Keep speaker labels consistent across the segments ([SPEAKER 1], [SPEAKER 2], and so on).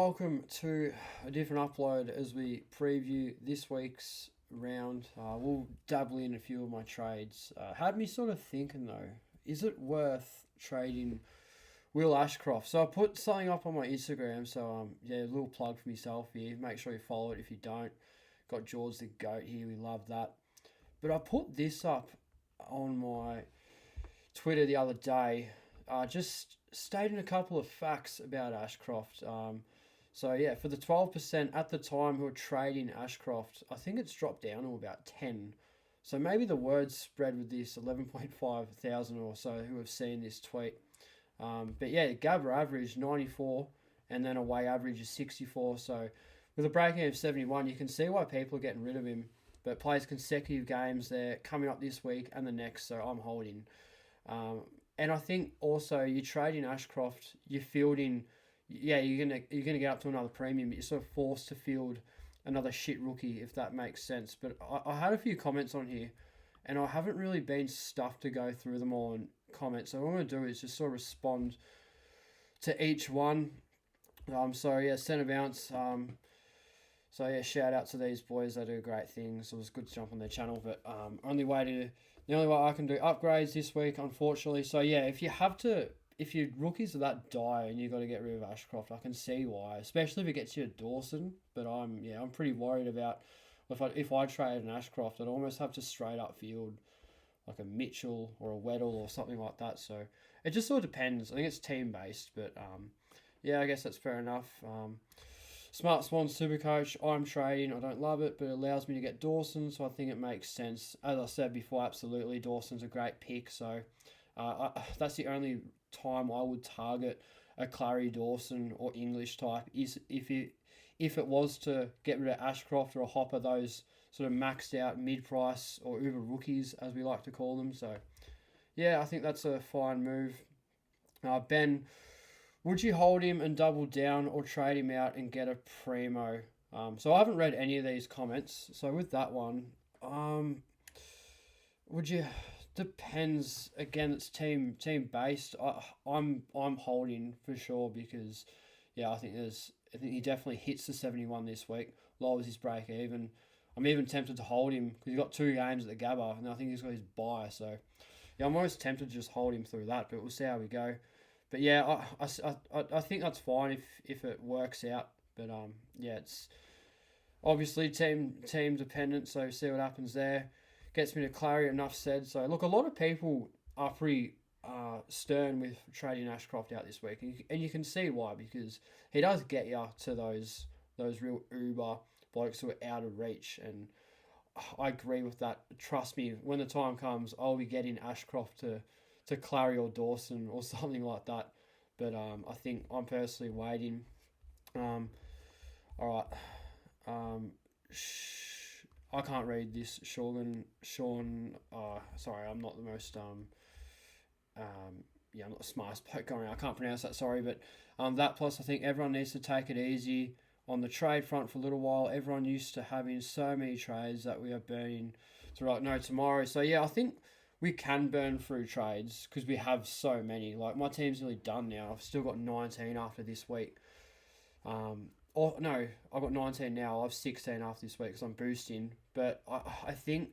[SPEAKER 1] welcome to a different upload as we preview this week's round. We'll dabble in a few of my trades. Had me sort of thinking though, is it worth trading Will Ashcroft? So I put something up on my Instagram, so a little plug for myself here. Make sure you follow it if you don't. Got George the Goat here, we love that. But I put this up on my Twitter the other day, just stating a couple of facts about Ashcroft. For the 12% at the time who are trading Ashcroft, I think it's dropped down to about 10. So maybe the word spread with this 11.5 thousand or so who have seen this tweet. Gabba average 94 and then away average is 64. So with a breaking of 71, you can see why people are getting rid of him. But plays consecutive games there coming up this week and the next, so I'm holding. And I think also you're trading Ashcroft, you're fielding, you're gonna get up to another premium, but you're sort of forced to field another shit rookie, if that makes sense. But I had a few comments on here, and I haven't really been stuffed to go through them all in comments. So what I'm gonna do is just sort of respond to each one. Centre bounce. Shout out to these boys. They do great things. It was good to jump on their channel, but the only way I can do upgrades this week, unfortunately. So if your rookies are that dire and you've got to get rid of Ashcroft, I can see why, especially if it gets you a Dawson. But I'm pretty worried about if I trade an Ashcroft, I'd almost have to straight up field like a Mitchell or a Weddle or something like that. So it just sort of depends. I think it's team based, but I guess that's fair enough. Smart Swan SuperCoach, I'm trading. I don't love it, but it allows me to get Dawson, so I think it makes sense. As I said before, absolutely, Dawson's a great pick. So that's the only time I would target a Clary Dawson or English type is if it was to get rid of Ashcroft or a Hopper, those sort of maxed out mid-price or uber rookies, as we like to call them. So, I think that's a fine move. Ben, would you hold him and double down or trade him out and get a primo? So I haven't read any of these comments. So with that one, would you? Depends. Again, it's team based. I'm holding for sure because, I think he definitely hits the 71 this week. Lowers his break even. I'm even tempted to hold him because he's got 2 games at the Gabba, and I think he's got his bye. So, I'm almost tempted to just hold him through that, but we'll see how we go. But I think that's fine if it works out. But it's obviously team dependent. So see what happens there. Gets me to Clary. Enough said. So look, a lot of people are pretty stern with trading Ashcroft out this week, and you can see why, because he does get you to those real uber blokes who are out of reach. And I agree with that. Trust me, when the time comes, I'll be getting Ashcroft to Clary or Dawson or something like that. But I think I'm personally waiting. All right. I can't read this. Sean. Sorry, I'm not the most I'm not the smartest bloke going around. I can't pronounce that. Sorry, but that plus I think everyone needs to take it easy on the trade front for a little while. Everyone used to having so many trades that we are burning through no tomorrow. So I think we can burn through trades because we have so many. Like, my team's nearly done now. I've still got 19 after this week. I've got 19 now. I have 16 after this week because I'm boosting. But I think,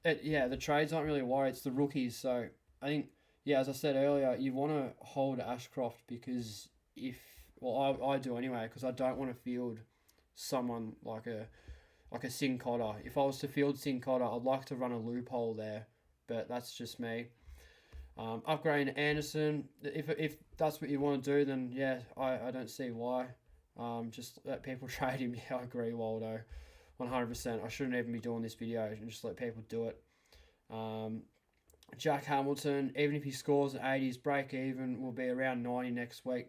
[SPEAKER 1] the trades aren't really worried. It's the rookies. So I think, as I said earlier, you want to hold Ashcroft because I do anyway, because I don't want to field someone like a Sin Cotter. If I was to field Sin Cotter, I'd like to run a loophole there. But that's just me. Upgrading Anderson, if that's what you want to do, then I don't see why. Just let people trade him. I agree, Waldo, 100%. I shouldn't even be doing this video and just let people do it. Jack Hamilton, even if he scores at 80s, break even will be around 90 next week.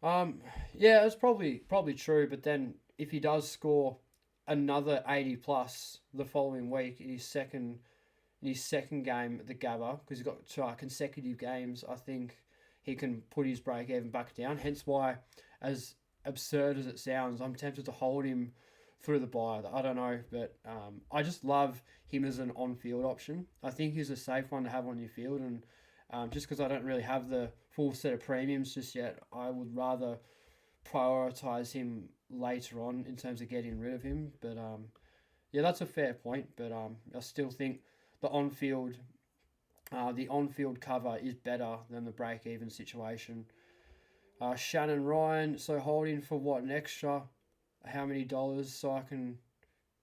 [SPEAKER 1] It's probably true. But then if he does score another 80 plus the following week in his second game at the Gabba, because he's got 2 consecutive games, I think he can put his break even back down. Hence why, as absurd as it sounds, I'm tempted to hold him through the bye. I don't know, but I just love him as an on-field option. I think he's a safe one to have on your field, and just because I don't really have the full set of premiums just yet, I would rather prioritise him later on in terms of getting rid of him. But yeah, that's a fair point. But I still think the on-field cover is better than the break-even situation. Shannon Ryan, so holding for what, an extra, how many dollars, so I can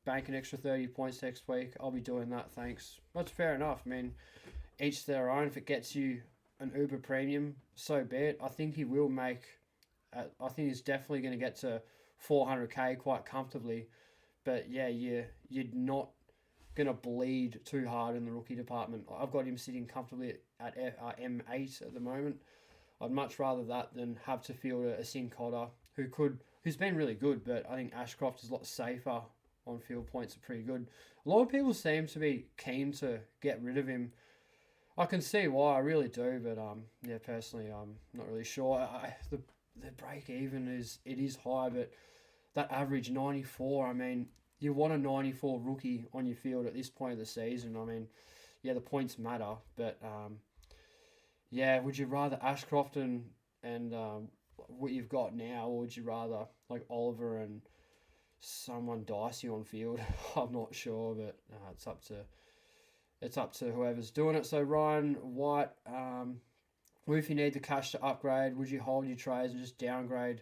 [SPEAKER 1] bank an extra 30 points next week? I'll be doing that, thanks. That's fair enough. I mean, each their own. If it gets you an Uber premium, so be it. I think he will make, I think he's definitely going to get to 400k quite comfortably. But yeah, you're not going to bleed too hard in the rookie department. I've got him sitting comfortably at M8 at the moment. I'd much rather that than have to field a Sin Cotter who's been really good, but I think Ashcroft is a lot safer on field points, are pretty good. A lot of people seem to be keen to get rid of him. I can see why, I really do, but yeah, personally, I'm not really sure. The break even is high, but that average 94, I mean, you want a 94 rookie on your field at this point of the season. I mean, yeah, the points matter, but yeah, would you rather Ashcroft and what you've got now, or would you rather like Oliver and someone dicey on field? I'm not sure, but it's up to whoever's doing it. So Ryan White, if you need the cash to upgrade, would you hold your trades and just downgrade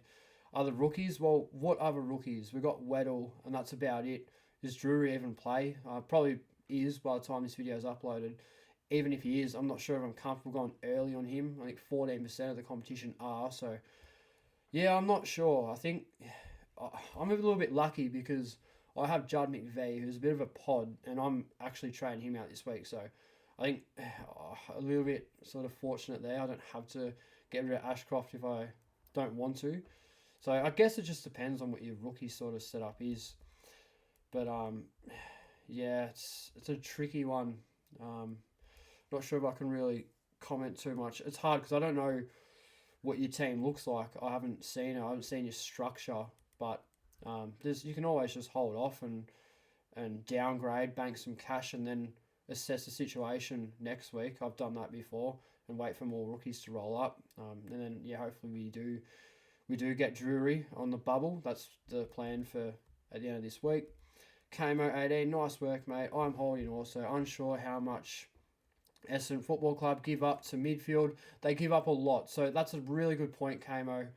[SPEAKER 1] other rookies? Well, what other rookies? We've got Weddle, and that's about it. Does Drury even play? Probably is by the time this video is uploaded. Even if he is, I'm not sure if I'm comfortable going early on him. I think 14% of the competition are. So, yeah, I'm not sure. I think I'm a little bit lucky because I have Judd McVeigh, who's a bit of a pod, and I'm actually trading him out this week. So, I think a little bit sort of fortunate there. I don't have to get rid of Ashcroft if I don't want to. So, I guess it just depends on what your rookie sort of setup is. But, yeah, it's a tricky one. Not sure if I can really comment too much. It's hard because I don't know what your team looks like. I haven't seen it. I haven't seen your structure. But you can always just hold off and downgrade, bank some cash, and then assess the situation next week. I've done that before, and wait for more rookies to roll up. And then, yeah, hopefully we do get Drury on the bubble. That's the plan for at the end of this week. Kamo 18, nice work, mate. I'm holding also. Unsure how much Essendon Football Club give up to midfield. They give up a lot, so that's a really good point, Kamo.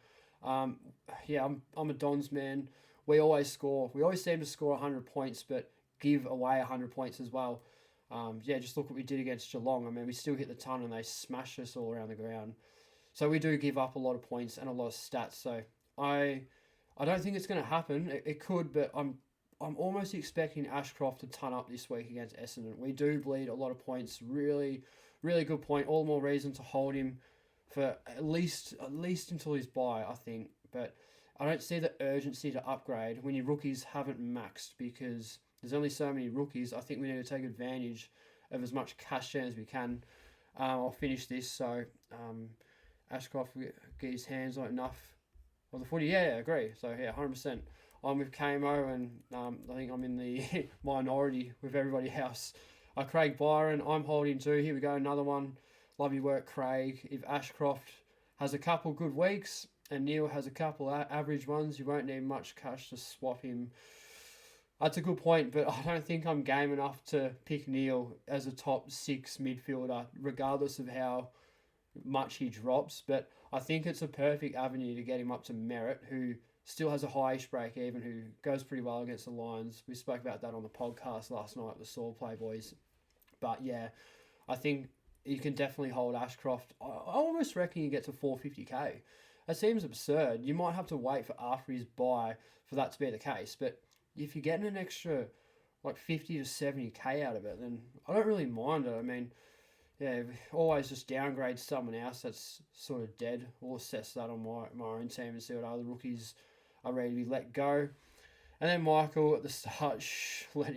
[SPEAKER 1] Yeah, I'm a Dons man. We always score. We always seem to score 100 points, but give away 100 points as well. Yeah, just look what we did against Geelong. I mean, we still hit the ton and they smashed us all around the ground. So we do give up a lot of points and a lot of stats. So I don't think it's going to happen. It could, but I'm almost expecting Ashcroft to ton up this week against Essendon. We do bleed a lot of points. Really, really good point. All the more reason to hold him for at least until his bye, I think. But I don't see the urgency to upgrade when your rookies haven't maxed, because there's only so many rookies. I think we need to take advantage of as much cash gen as we can. I'll finish this. So Ashcroft will get his hands on enough of the footy. Yeah, I agree. So yeah, 100%. I'm with Kamo, and I think I'm in the minority with everybody else. Craig Byron, I'm holding too. Here we go, another one. Love your work, Craig. If Ashcroft has a couple good weeks and Neil has a couple average ones, you won't need much cash to swap him. That's a good point, but I don't think I'm game enough to pick Neil as a top 6 midfielder, regardless of how much he drops. But I think it's a perfect avenue to get him up to Merritt, who still has a high-ish break even, who goes pretty well against the Lions. We spoke about that on the podcast last night, the Saw Play Boys. But yeah, I think you can definitely hold Ashcroft. I almost reckon you get to 450k. That seems absurd. You might have to wait for after his bye for that to be the case. But if you're getting an extra like 50 to 70k out of it, then I don't really mind it. I mean, yeah, always just downgrade someone else that's sort of dead. We'll assess that on my own team and see what other rookies are ready to be let go. And then Michael at the start, let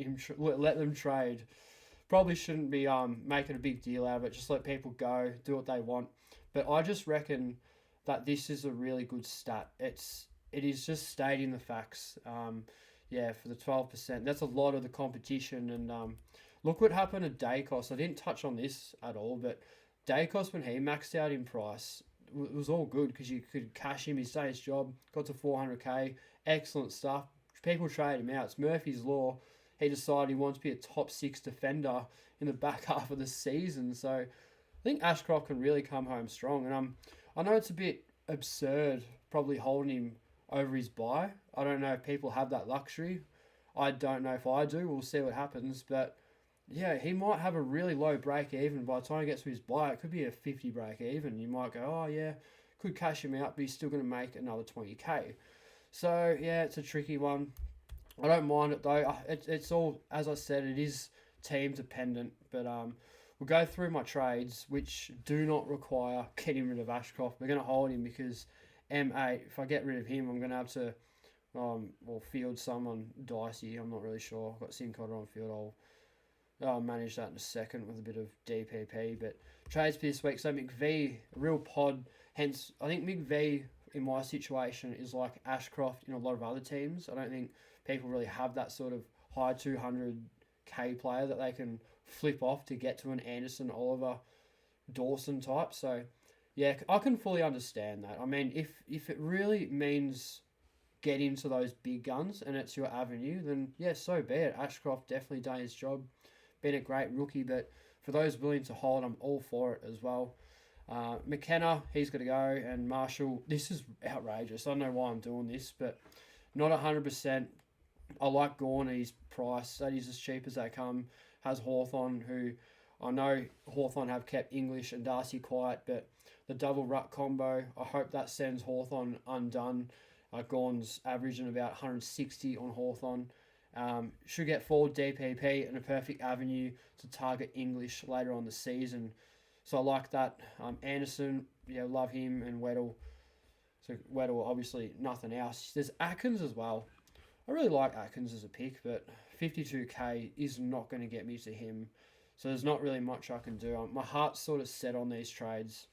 [SPEAKER 1] them trade. Probably shouldn't be making a big deal out of it. Just let people go, do what they want. But I just reckon that this is a really good stat. It is just stating the facts. Yeah, for the 12%, that's a lot of the competition. And look what happened to Dacos. I didn't touch on this at all, but Dacos, when he maxed out in price, it was all good because you could cash him. He stayed his job, got to 400k, excellent stuff. People trade him out. It's Murphy's Law. He decided he wants to be a top 6 defender in the back half of the season. So I think Ashcroft can really come home strong. And I know it's a bit absurd probably holding him over his bye. I don't know if people have that luxury. I don't know if I do. We'll see what happens. But yeah, he might have a really low break even. By the time he gets to his bye, it could be a 50 break even. You might go, oh yeah, could cash him out, but he's still going to make another 20k. So yeah, it's a tricky one. I don't mind it though. It's all, as I said, it is team dependent. But we'll go through my trades, which do not require getting rid of Ashcroft. We're going to hold him because M8, if I get rid of him, I'm going to have to field someone dicey. I'm not really sure. I've got Sincotter on field. I'll manage that in a second with a bit of DPP. But trades for this week. So McVee, a real pod. Hence, I think McVee in my situation is like Ashcroft in a lot of other teams. I don't think people really have that sort of high 200k player that they can flip off to get to an Anderson, Oliver, Dawson type. So yeah, I can fully understand that. I mean, if it really means getting to those big guns and it's your avenue, then yeah, so be it. Ashcroft definitely done his job. Been a great rookie, but for those willing to hold, I'm all for it as well. McKenna, he's got to go, and Marshall, this is outrageous. I don't know why I'm doing this, but not 100%. I like Gorney's price. That is as cheap as they come. Has Hawthorn, who I know Hawthorn have kept English and Darcy quiet, but the double ruck combo, I hope that sends Hawthorn undone. Gorn's averaging about 160 on Hawthorn. Should get forward DPP and a perfect avenue to target English later on the season. So I like that. Anderson, yeah, love him, and Weddle. So Weddle, obviously, nothing else. There's Atkins as well. I really like Atkins as a pick, but 52k is not going to get me to him. So there's not really much I can do. My heart's sort of set on these trades,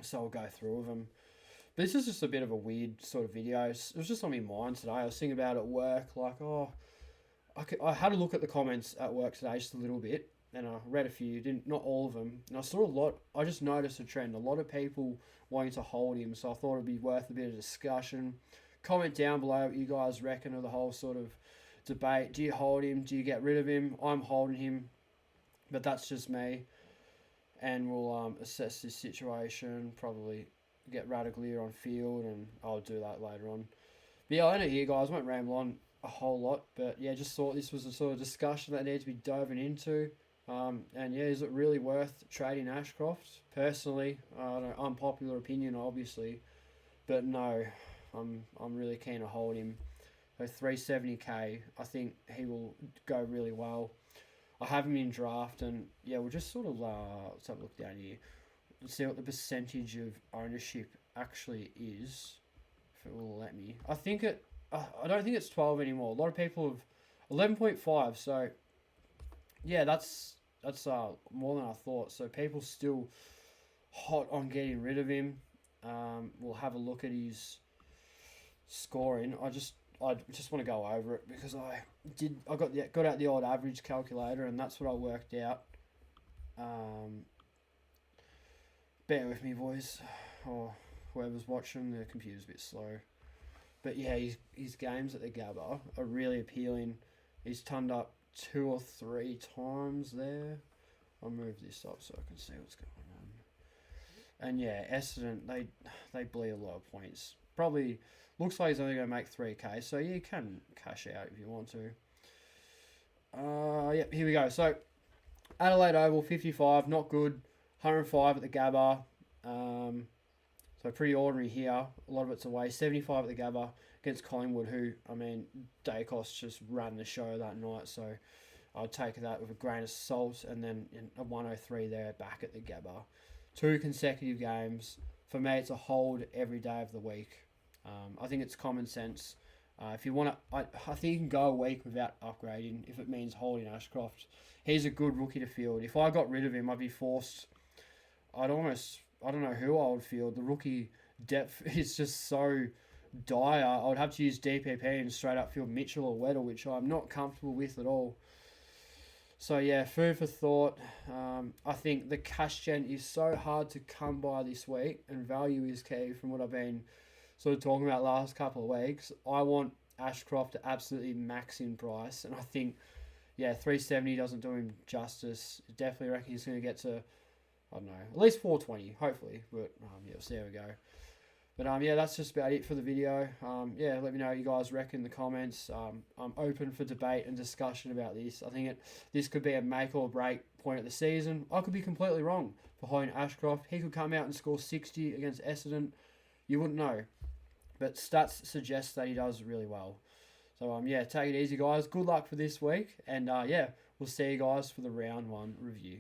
[SPEAKER 1] so I'll go through with them. But this is just a bit of a weird sort of video. It was just on my mind today. I was thinking about it at work, like, I had a look at the comments at work today just a little bit, and I read a few, not all of them, and I saw a lot. I just noticed a trend, a lot of people wanting to hold him, so I thought it'd be worth a bit of discussion. Comment down below what you guys reckon of the whole sort of debate. Do you hold him? Do you get rid of him? I'm holding him, but that's just me, and we'll assess this situation, probably get Radaglia on field, and I'll do that later on. But yeah, I know you guys won't ramble on a whole lot, but yeah, just thought this was a sort of discussion that needs to be diving into. And yeah, is it really worth trading Ashcroft? Personally, unpopular opinion, obviously, but no, I'm really keen to hold him. So 370k, I think he will go really well. I have him in draft, and yeah, we'll just sort of let's have a look down here. Let's see what the percentage of ownership actually is, if it will let me. I don't think it's 12 anymore. A lot of people have 11.5. So yeah, that's more than I thought. So people still hot on getting rid of him. We'll have a look at his scoring. I just want to go over it because I got out the old average calculator, and that's what I worked out. Bear with me, boys, or whoever's watching. The computer's a bit slow. But yeah, his games at the Gabba are really appealing. He's turned up 2 or 3 times there. I'll move this up so I can see what's going on. And yeah, Essendon, they bleed a lot of points. Probably looks like he's only going to make 3k, so yeah, you can cash out if you want to. Yeah, here we go. So Adelaide Oval, 55, not good. 105 at the Gabba. So pretty ordinary here. A lot of it's away. 75 at the Gabba against Collingwood, who, I mean, Dacos just ran the show that night. So I'll take that with a grain of salt. And then a 103 there back at the Gabba. 2 consecutive games. For me, it's a hold every day of the week. I think it's common sense. If you want to, I think you can go a week without upgrading if it means holding Ashcroft. He's a good rookie to field. If I got rid of him, I'd be forced. I don't know who I would field. The rookie depth is just so dire. I would have to use DPP and straight up field Mitchell or Weddle, which I'm not comfortable with at all. So yeah, food for thought. I think the cash gen is so hard to come by this week, and value is key from what I've been sort of talking about last couple of weeks. I want Ashcroft to absolutely max in price, and I think, yeah, 370 doesn't do him justice. Definitely reckon he's going to get to, I don't know, at least 420, hopefully. But yeah, we'll see how we go. But yeah, that's just about it for the video. Yeah, let me know what you guys reckon in the comments. I'm open for debate and discussion about this. I think this could be a make or break point of the season. I could be completely wrong for Hoyne Ashcroft. He could come out and score 60 against Essendon. You wouldn't know. But stats suggest that he does really well. So yeah, take it easy, guys. Good luck for this week. And yeah, we'll see you guys for the round 1 review.